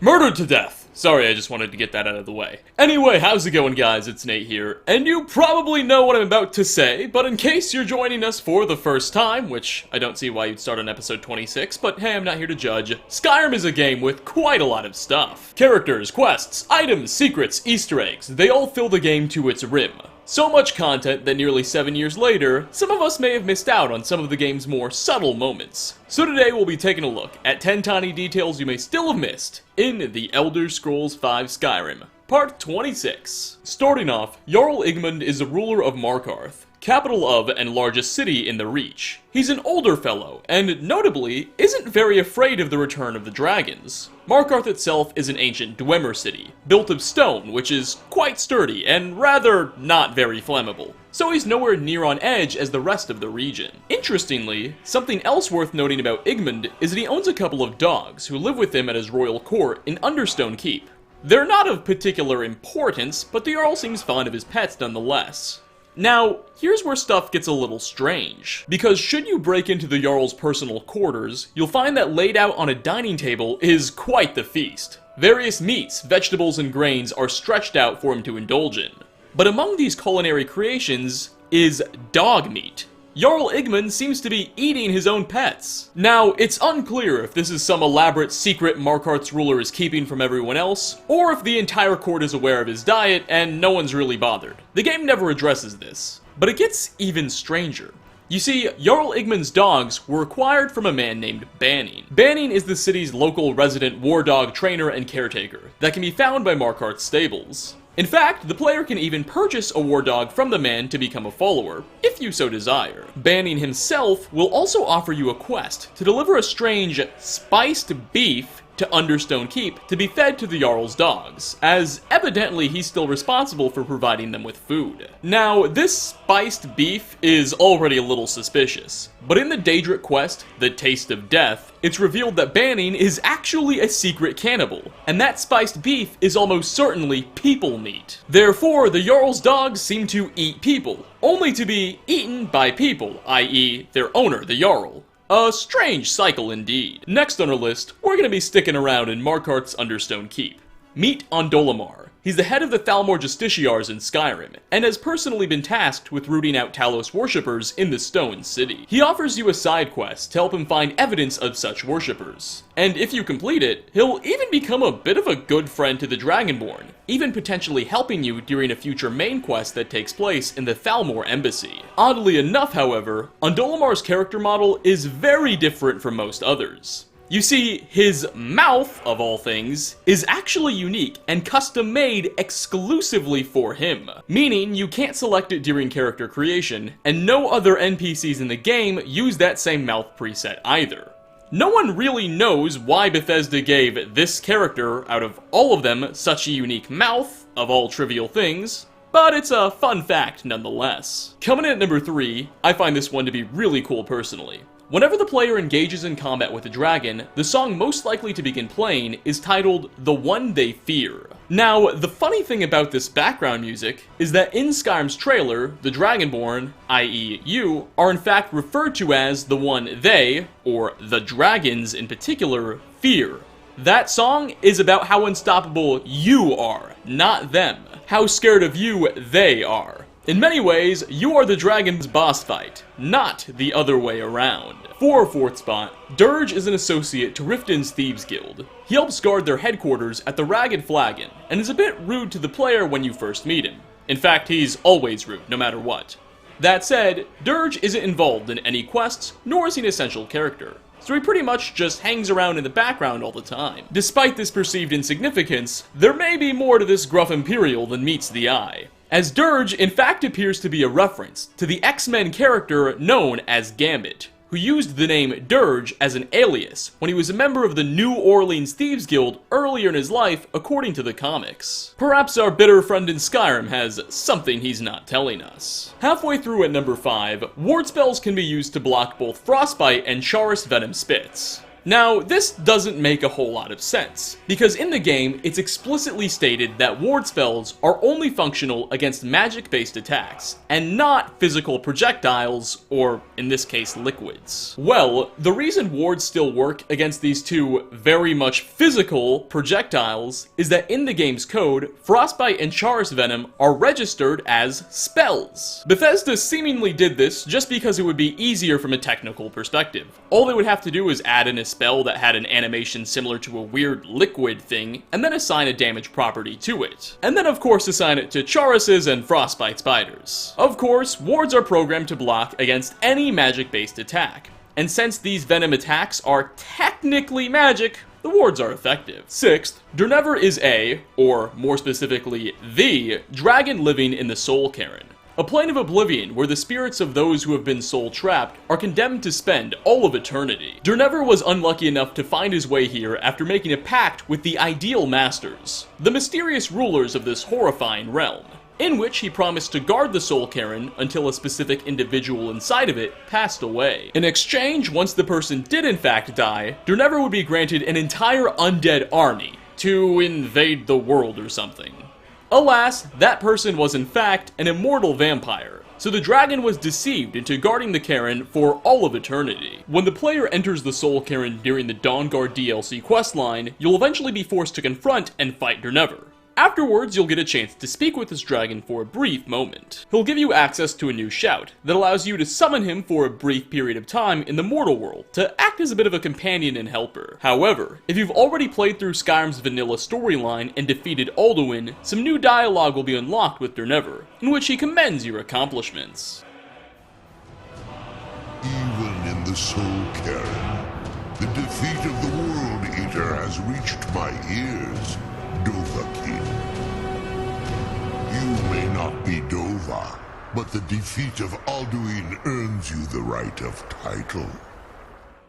Murdered to death! Sorry, I just wanted to get that out of the way. Anyway, how's it going, guys? It's Nate here, and you probably know what I'm about to say, but in case you're joining us for the first time, which I don't see why you'd start on episode 26, but hey, I'm not here to judge, Skyrim is a game with quite a lot of stuff. Characters, quests, items, secrets, Easter eggs, they all fill the game to its rim. So much content that nearly 7 years later, some of us may have missed out on some of the game's more subtle moments. So today we'll be taking a look at 10 tiny details you may still have missed in The Elder Scrolls V Skyrim, Part 26. Starting off, Jarl Igmund is the ruler of Markarth, capital of and largest city in the Reach. He's an older fellow, and notably, isn't very afraid of the return of the dragons. Markarth itself is an ancient Dwemer city, built of stone, which is quite sturdy and rather not very flammable. So he's nowhere near on edge as the rest of the region. Interestingly, something else worth noting about Igmund is that he owns a couple of dogs who live with him at his royal court in Understone Keep. They're not of particular importance, but the Jarl seems fond of his pets nonetheless. Now, here's where stuff gets a little strange, because should you break into the Jarl's personal quarters, you'll find that laid out on a dining table is quite the feast. Various meats, vegetables, and grains are stretched out for him to indulge in. But among these culinary creations is dog meat. Jarl Igmund seems to be eating his own pets. Now, it's unclear if this is some elaborate secret Markarth's ruler is keeping from everyone else, or if the entire court is aware of his diet and no one's really bothered. The game never addresses this, but it gets even stranger. You see, Jarl Igmund's dogs were acquired from a man named Banning. Banning is the city's local resident war dog trainer and caretaker that can be found by Markarth's stables. In fact, the player can even purchase a war dog from the man to become a follower, if you so desire. Banning himself will also offer you a quest to deliver a strange, spiced beef to Understone Keep to be fed to the Jarl's dogs, as evidently he's still responsible for providing them with food. Now, this spiced beef is already a little suspicious, but in the Daedric quest, The Taste of Death, it's revealed that Banning is actually a secret cannibal, and that spiced beef is almost certainly people meat. Therefore, the Jarl's dogs seem to eat people, only to be eaten by people, i.e. their owner, the Jarl. A strange cycle indeed. Next on our list, we're going to be sticking around in Markarth's Understone Keep. Meet Thalmor. He's the head of the Thalmor Justiciars in Skyrim, and has personally been tasked with rooting out Talos worshippers in the Stone City. He offers you a side quest to help him find evidence of such worshippers, and if you complete it, he'll even become a bit of a good friend to the Dragonborn, even potentially helping you during a future main quest that takes place in the Thalmor Embassy. Oddly enough, however, Thalmor's character model is very different from most others. You see, his mouth, of all things, is actually unique and custom-made exclusively for him, meaning you can't select it during character creation, and no other NPCs in the game use that same mouth preset either. No one really knows why Bethesda gave this character, out of all of them, such a unique mouth, of all trivial things, but it's a fun fact nonetheless. Coming in at number 3, I find this one to be really cool personally. Whenever the player engages in combat with a dragon, the song most likely to begin playing is titled The One They Fear. Now, the funny thing about this background music is that in Skyrim's trailer, the Dragonborn, i.e. you, are in fact referred to as the one they, or the dragons in particular, fear. That song is about how unstoppable you are, not them. How scared of you they are. In many ways, you are the dragon's boss fight, not the other way around. For our 4th spot, Dirge is an associate to Riften's Thieves Guild. He helps guard their headquarters at the Ragged Flagon, and is a bit rude to the player when you first meet him. In fact, he's always rude, no matter what. That said, Dirge isn't involved in any quests, nor is he an essential character, so he pretty much just hangs around in the background all the time. Despite this perceived insignificance, there may be more to this gruff Imperial than meets the eye, as Dirge in fact appears to be a reference to the X-Men character known as Gambit, who used the name Dirge as an alias when he was a member of the New Orleans Thieves Guild earlier in his life, according to the comics. Perhaps our bitter friend in Skyrim has something he's not telling us. Halfway through at number 5, ward spells can be used to block both Frostbite and Charis Venom Spits. Now, this doesn't make a whole lot of sense, because in the game, it's explicitly stated that ward spells are only functional against magic-based attacks, and not physical projectiles, or in this case, liquids. Well, the reason wards still work against these two very much physical projectiles is that in the game's code, Frostbite and Charis Venom are registered as spells. Bethesda seemingly did this just because it would be easier from a technical perspective. All they would have to do is add in a spell that had an animation similar to a weird liquid thing, and then assign a damage property to it. And then of course assign it to Charis's and Frostbite spiders. Of course, wards are programmed to block against any magic-based attack. And since these venom attacks are technically magic, the wards are effective. Sixth, Durnever is a, or more specifically, the, dragon living in the Soul Cairn. A plane of oblivion where the spirits of those who have been soul-trapped are condemned to spend all of eternity. Durnever was unlucky enough to find his way here after making a pact with the Ideal Masters, the mysterious rulers of this horrifying realm, in which he promised to guard the Soul Cairn until a specific individual inside of it passed away. In exchange, once the person did in fact die, Durnever would be granted an entire undead army to invade the world or something. Alas, that person was in fact an immortal vampire, so the dragon was deceived into guarding the Cairn for all of eternity. When the player enters the Soul Cairn during the Dawnguard DLC questline, you'll eventually be forced to confront and fight Durnever. Afterwards, you'll get a chance to speak with this dragon for a brief moment. He'll give you access to a new shout that allows you to summon him for a brief period of time in the mortal world to act as a bit of a companion and helper. However, if you've already played through Skyrim's vanilla storyline and defeated Alduin, some new dialogue will be unlocked with Durnever, in which he commends your accomplishments. Even in the Soul Cairn, the defeat of the World Eater has reached my ears, Dovahkiin. You may not be Dova, but the defeat of Alduin earns you the right of title.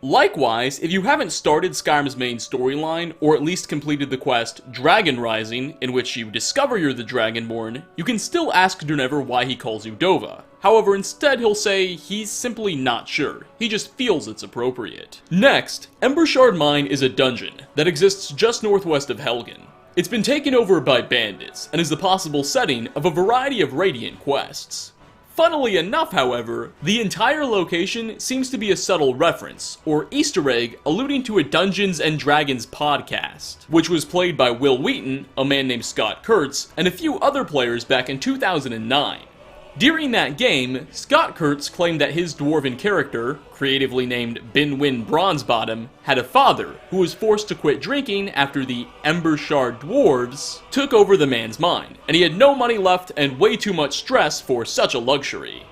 Likewise, if you haven't started Skyrim's main storyline, or at least completed the quest Dragon Rising, in which you discover you're the Dragonborn, you can still ask Durnever why he calls you Dova. However, instead he'll say he's simply not sure, he just feels it's appropriate. Next, Ember Mine is a dungeon that exists just northwest of Helgen. It's been taken over by bandits, and is the possible setting of a variety of Radiant quests. Funnily enough, however, the entire location seems to be a subtle reference, or Easter egg, alluding to a Dungeons & Dragons podcast, which was played by Will Wheaton, a man named Scott Kurtz, and a few other players back in 2009. During that game, Scott Kurtz claimed that his dwarven character, creatively named Binwin Bronzebottom, had a father who was forced to quit drinking after the Ember dwarves took over the man's mind, and he had no money left and way too much stress for such a luxury.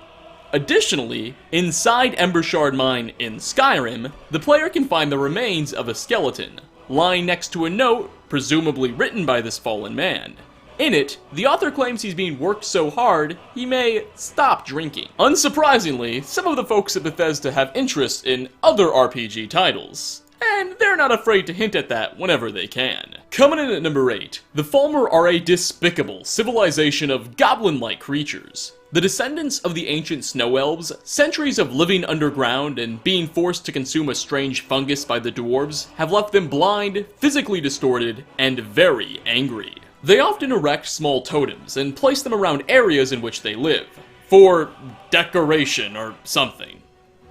Additionally, inside Ember Mine in Skyrim, the player can find the remains of a skeleton, lying next to a note, presumably written by this fallen man. In it, the author claims he's being worked so hard, he may stop drinking. Unsurprisingly, some of the folks at Bethesda have interest in other RPG titles, and they're not afraid to hint at that whenever they can. Coming in at number 8, the Thalmor are a despicable civilization of goblin-like creatures. The descendants of the ancient snow elves, centuries of living underground and being forced to consume a strange fungus by the dwarves, have left them blind, physically distorted, and very angry. They often erect small totems and place them around areas in which they live, for decoration or something.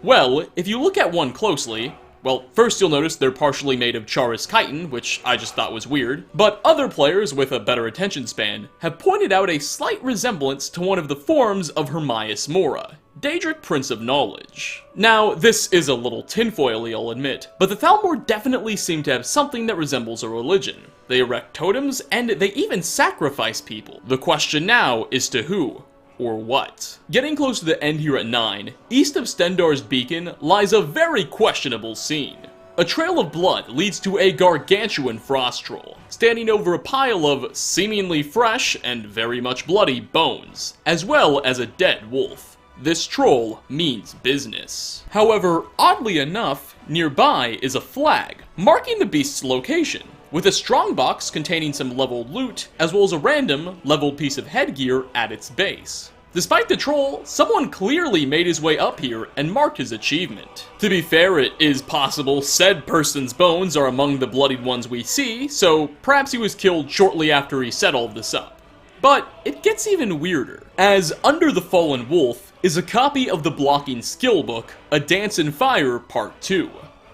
Well, if you look at one closely, well, first you'll notice they're partially made of Charis chitin, which I just thought was weird, but other players with a better attention span have pointed out a slight resemblance to one of the forms of Hermias Mora, Daedric Prince of Knowledge. Now, this is a little tinfoil-y, I'll admit, but the Thalmor definitely seem to have something that resembles a religion. They erect totems, and they even sacrifice people. The question now is to who? Or what? Getting close to the end here at 9, east of Stendarr's Beacon lies a very questionable scene. A trail of blood leads to a gargantuan frost troll, standing over a pile of seemingly fresh and very much bloody bones, as well as a dead wolf. This troll means business. However, oddly enough, nearby is a flag, marking the beast's location, with a strongbox containing some leveled loot, as well as a random, leveled piece of headgear at its base. Despite the troll, someone clearly made his way up here and marked his achievement. To be fair, it is possible said person's bones are among the bloodied ones we see, so perhaps he was killed shortly after he set all of this up. But it gets even weirder, as under the fallen wolf is a copy of the blocking skill book, A Dance in Fire Part 2.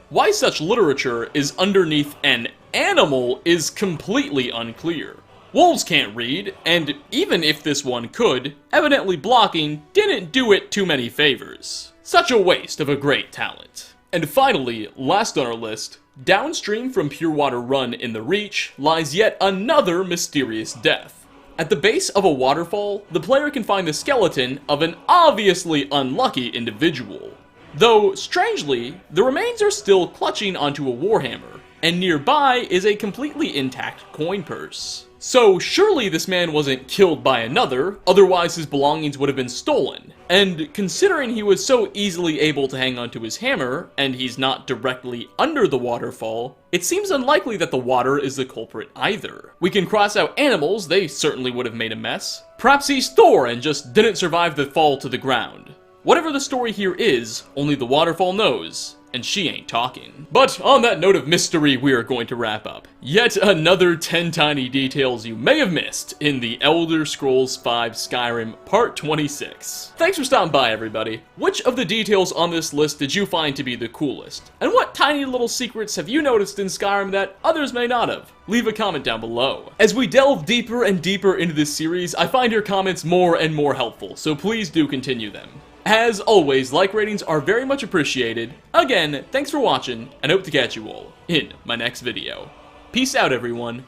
Why such literature is underneath an animal is completely unclear. Wolves can't read, and even if this one could, evidently blocking didn't do it too many favors. Such a waste of a great talent. And finally, last on our list, downstream from Purewater Run in the Reach lies yet another mysterious death. At the base of a waterfall, the player can find the skeleton of an obviously unlucky individual. Though, strangely, the remains are still clutching onto a warhammer, and nearby is a completely intact coin purse. So surely this man wasn't killed by another, otherwise his belongings would have been stolen. And considering he was so easily able to hang onto his hammer, and he's not directly under the waterfall, it seems unlikely that the water is the culprit either. We can cross out animals, they certainly would have made a mess. Perhaps he's Thor and just didn't survive the fall to the ground. Whatever the story here is, only the waterfall knows, and she ain't talking. But on that note of mystery, we are going to wrap up. Yet another 10 tiny details you may have missed in the Elder Scrolls V Skyrim Part 26. Thanks for stopping by, everybody. Which of the details on this list did you find to be the coolest? And what tiny little secrets have you noticed in Skyrim that others may not have? Leave a comment down below. As we delve deeper and deeper into this series, I find your comments more and more helpful, so please do continue them. As always, like ratings are very much appreciated. Again, thanks for watching, and hope to catch you all in my next video. Peace out, everyone.